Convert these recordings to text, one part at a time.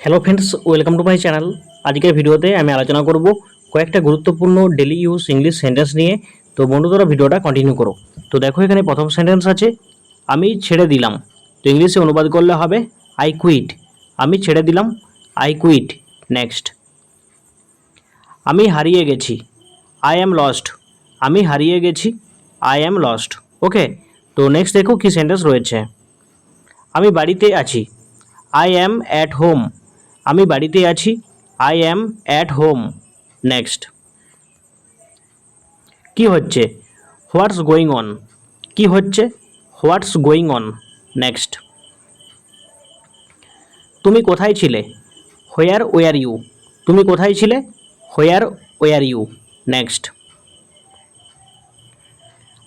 Hello friends, welcome to my channel. আজকের ভিডিওতে আমি আলোচনা করব কয়েকটা গুরুত্বপূর্ণ ডেলি ইউজ ইংলিশ সেন্টেন্স নিয়ে। তো বন্ধুরা, ভিডিওটা কন্টিনিউ করো। তো দেখো, এখানে প্রথম সেন্টেন্স আছে আমি ছেড়ে দিলাম। তো ইংলিশে অনুবাদ করলে হবে আই কুইট। আমি ছেড়ে দিলাম, আই কুইট। নেক্সট, আমি হারিয়ে গেছি, আই অ্যাম লস্ট। আমি হারিয়ে গেছি, আই অ্যাম লস্ট। ওকে, তো নেক্সট দেখো কি সেন্টেন্স রয়েছে। আমি বাড়িতে আছি, আই অ্যাম অ্যাট হোম। আমি বাড়িতে আছি, I am at home. Next, কি হচ্ছে, হোয়াটস গোয়িং অন। কি হচ্ছে, হোয়াটস গোয়িং অন। নেক্সট, তুমি কোথায় ছিলে, হোয়ার ওয়ার ইউ। তুমি কোথায় ছিলে, হোয়ার ওয়ার ইউ। নেক্সট,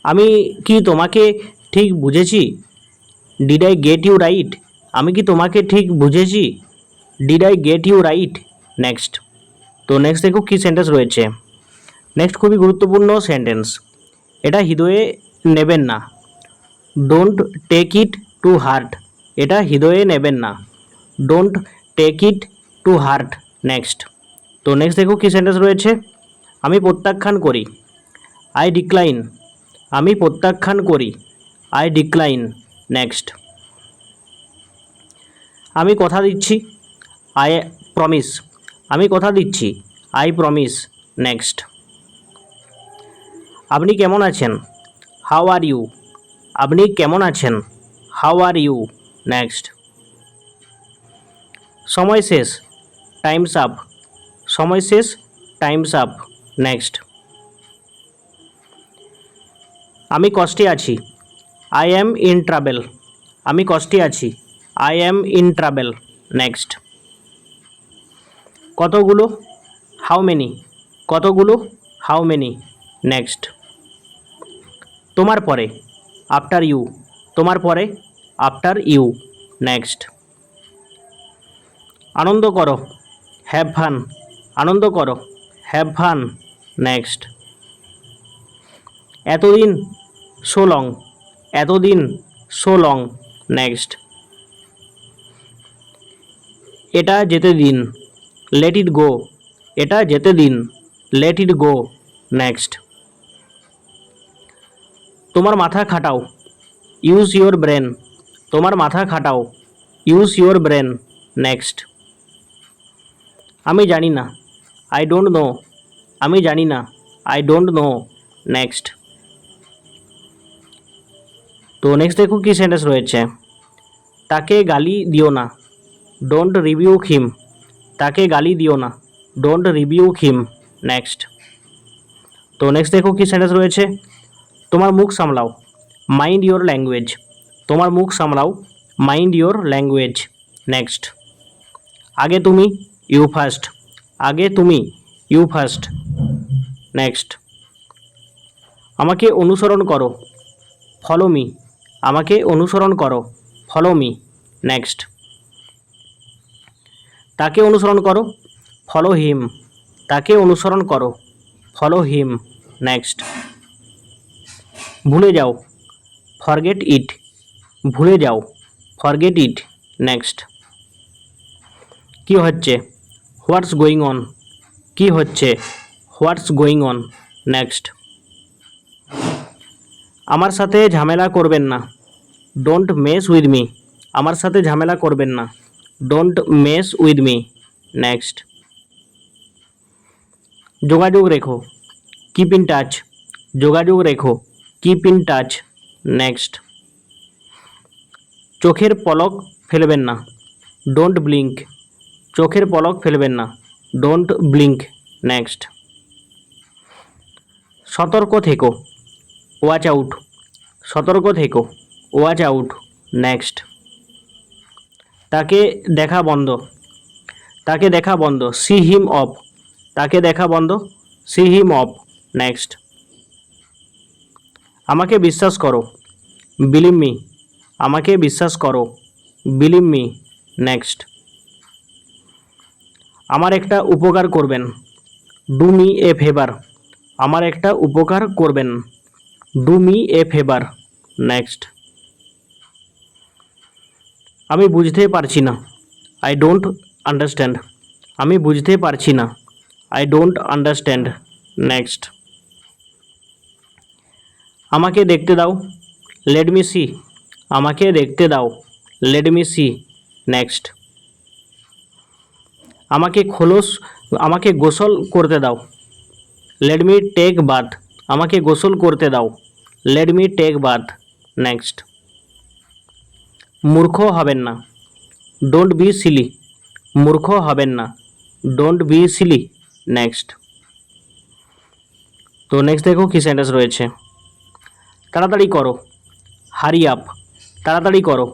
আমি কি তোমাকে ঠিক বুঝেছি, did I get you right. আমি কি তোমাকে ঠিক বুঝেছি, did I get you right. Next, তো নেক্সট দেখো কী সেন্টেন্স রয়েছে। নেক্সট খুবই গুরুত্বপূর্ণ সেন্টেন্স, এটা হৃদয়ে নেবেন না, don't take it to heart. এটা হৃদয়ে নেবেন না, don't take it to heart. Next, তো নেক্সট দেখো কী সেন্টেন্স রয়েছে। আমি প্রত্যাখ্যান করি, আই ডিক্লাইন। আমি প্রত্যাখ্যান করি, আই ডিক্লাইন। নেক্সট, আমি কথা দিচ্ছি, আই প্রমিস। আমি কথা দিচ্ছি, আই প্রমিস। নেক্সট, আপনি কেমন আছেন, হাউ আর ইউ। আপনি কেমন আছেন, হাউ আর ইউ। নেক্সট, সময় শেষ, টাইমস আপ। সময় শেষ, টাইমস আপ। নেক্সট, আমি কষ্টে আছি, আই অ্যাম ইন ট্রাভেল। আমি কষ্টে আছি, I am in travel. Next, কতগুলো, হাউ মেনি। কতগুলো, হাউ মেনি। নেক্সট, তোমার পরে, আফটার ইউ। তোমার পরে, আফটার ইউ। নেক্সট, আনন্দ করো, হ্যাভ ফান। আনন্দ করো, হ্যাভ ফান। নেক্সট, এতদিন, সো লং। এতদিন, সো লং। নেক্সট, এটা যেতে দিন, লেট ইট গো। এটা যেতে দিন, লেট ইট গো। নেক্সট, তোমার মাথা খাটাও, ইউজ ইউর ব্রেন। তোমার মাথা খাটাও, ইউজ ইউর ব্রেন। নেক্সট, আমি জানি না, আই ডোন্ট নো। আমি জানি না, আই ডোন্ট নো। নেক্সট, তো নেক্সট দেখো কি সেন্টেন্স রয়েছে। তাকে গালি দিও না, ডোন্ট রিবিউক হিম। তাকে গালি দিও না, ডোন্ট রিবিউক হিম। নেক্সট, তো নেক্সট দেখো কি সেন্টেন্স রয়েছে। তোমার মুখ সামলাও, মাইন্ড ইয়োর ল্যাঙ্গুয়েজ। তোমার মুখ সামলাও, মাইন্ড ইয়োর ল্যাঙ্গুয়েজ। নেক্সট, আগে তুমি, ইউ ফার্স্ট। আগে তুমি, ইউ ফার্স্ট। নেক্সট, আমাকে অনুসরণ করো, ফলো মি। আমাকে অনুসরণ করো, ফলো মি। নেক্সট, তাকে অনুসরণ করো, ফলো হিম। তাকে অনুসরণ করো, ফলো হিম। নেক্সট, ভুলে যাও, ফরগেট ইট। ভুলে যাও, ফরগেট ইট। নেক্সট, কি হচ্ছে, হোয়াটস গোয়িং অন। কি হচ্ছে, হোয়াটস গোয়িং অন। নেক্সট, আমার সাথে ঝামেলা করবেন না, ডোন্ট মেস উইথ মি। আমার সাথে ঝামেলা করবেন না, don't mess with me. Next, যোগাযোগ রেখো, কিপ ইন টাচ। যোগাযোগ রেখো, কিপ ইন টাচ। নেক্সট, চোখের পলক ফেলবেন না, ডোন্ট ব্লিঙ্ক। চোখের পলক ফেলবেন না, ডোন্ট ব্লিঙ্ক। নেক্সট, সতর্ক থেকো, ওয়াচ আউট। সতর্ক থেকো, ওয়াচ আউট। নেক্সট, তাকে দেখা বন্ধ। তাকে দেখা বন্ধ, সি হিম অফ। তাকে দেখা বন্ধ, সি হিম অফ। নেক্সট, আমাকে বিশ্বাস করো, বিলিভ মি। আমাকে বিশ্বাস করো, বিলিভ মি। নেক্সট, আমার একটা উপকার করবেন, ডু মি এ ফেভার। আমার একটা উপকার করবেন, do me a favour. Next, আমি বুঝতে পারছি না, আই ডোন্ট আন্ডারস্ট্যান্ড, আমি বুঝতে পারছি না। I don't understand. নেক্সট, আমাকে দেখতে দাও। লেট মি সি, আমাকে দেখতে দাও। Let me C. নেক্সট, আমাকে গোসল করতে দাও। লেট মি টেক বাথ, আমাকে গোসল করতে দাও। Let me take bath. Next, মূর্খ হবেন না। ডোন্ট বি সিলি, মূর্খ হবেন না। Don't be silly. নেক্সট, তো নেক্সট দেখো কি সেন্টেন্স রয়েছে। তাড়াতাড়ি করো, হারি আপ, তাড়াতাড়ি করো,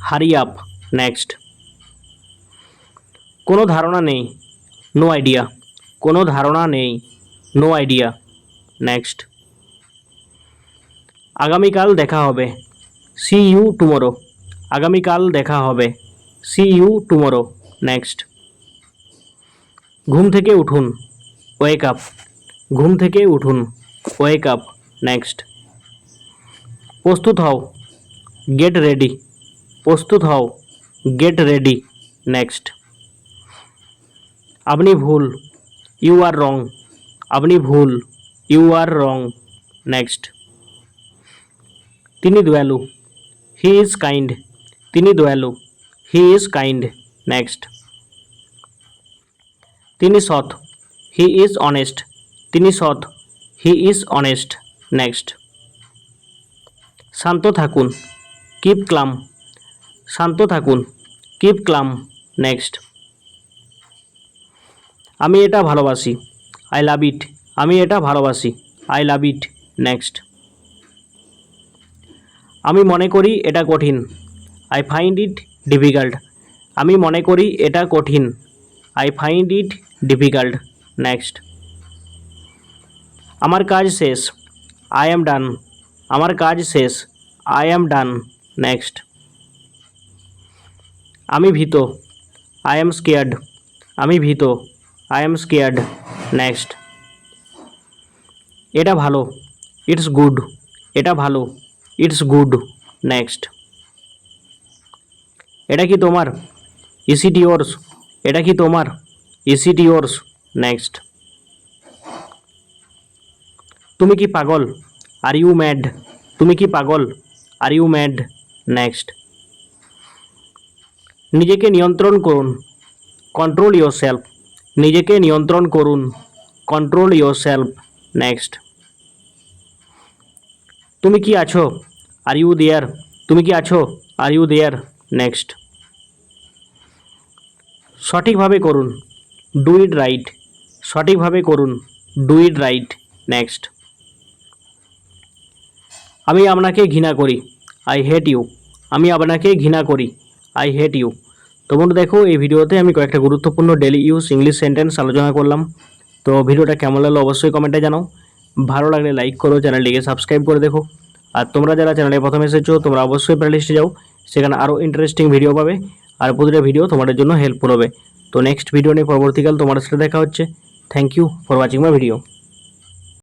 হারি আপ। নেক্সট, কোনো ধারণা নেই, নো আইডিয়া, কোনো ধারণা নেই, নো আইডিয়া। নেক্সট, আগামীকাল দেখা হবে। সি ইউ টুমোরো, আগামীকাল দেখা হবে। C you tomorrow. নেক্সট, ঘুম থেকে উঠুন। ওয়েক আপ, ঘুম থেকে উঠুন। Wake up. নেক্সট, প্রস্তুত হও। গেট রেডি, প্রস্তুত হও। Get ready. নেক্সট, আপনি ভুল। ইউ আর রং, আপনি ভুল। You R wrong. নেক্সট, তিনি দয়ালু। হি ইজ কাইন্ড, তিনি দয়ালু। He is kind. নেক্সট, তিনি সৎ। হি ইজ অনেস্ট, তিনি সৎ। He is honest. নেক্সট, শান্ত থাকুন। কিপ ক্লাম, শান্ত থাকুন। কিপ ক্লাম। নেক্সট, আমি এটা ভালোবাসি। আই লাভ ইট, আমি এটা ভালোবাসি। I love it. নেক্সট, আমি মনে করি এটা কঠিন। আই ফাইন্ড ইট ডিফিকাল্ট, আমি মনে করি এটা কঠিন। I find it difficult. Next, আমার কাজ শেষ। আই অ্যাম ডান, আমার কাজ শেষ। I am done. নেক্সট, আমি ভীত। আই অ্যাম স্কেয়ার্ড, আমি ভীত। I am scared. নেক্সট, এটা ভালো। ইটস গুড, এটা ভালো। It's good. নেক্সট, এটা কি তোমার? ইজ ইট ইয়োর্স, এটা কি তোমার? Is it yours. নেক্সট, তুমি কি পাগল? আর ইউ ম্যাড, তুমি কি পাগল? Are you mad. নেক্সট, নিজেকে নিয়ন্ত্রণ করুন। কন্ট্রোল ইয়োর সেলফ, নিজেকে নিয়ন্ত্রণ করুন। Control your self. নেক্সট, তুমি কি আছো? আর ইউ দেয়ার, তুমি কি আছো? Are you there. নেক্সট, সঠিকভাবে করুন। ডু ইট রাইট, সঠিকভাবে করুন। Do it right. নেক্সট, আমি আপনাকে ঘৃণা করি। আই হেট ইউ, আমি আপনাকে ঘৃণা করি। I hate you. তো বন্ধু দেখো, এই ভিডিওতে আমি কয়েকটা গুরুত্বপূর্ণ ডেলি ইউজ ইংলিশ সেন্টেন্স আলোচনা করলাম। তো ভিডিওটা কেমন লাগলো অবশ্যই কমেন্টে জানাও। ভালো লাগলে লাইক করো, চ্যানেলটিকে সাবস্ক্রাইব করে দেখো। আর তোমরা যারা চ্যানেলে প্রথমে এসেছো তোমরা অবশ্যই প্লেলিস্টে যাও, সেখানে আরও ইন্টারেস্টিং ভিডিও পাবে। আর প্রতিটা ভিডিও তোমাদের জন্য হেল্পফুল হবে। তো নেক্সট ভিডিও নিয়ে পরবর্তীকাল তোমাদের সাথে দেখা হচ্ছে। Thank you for watching my video.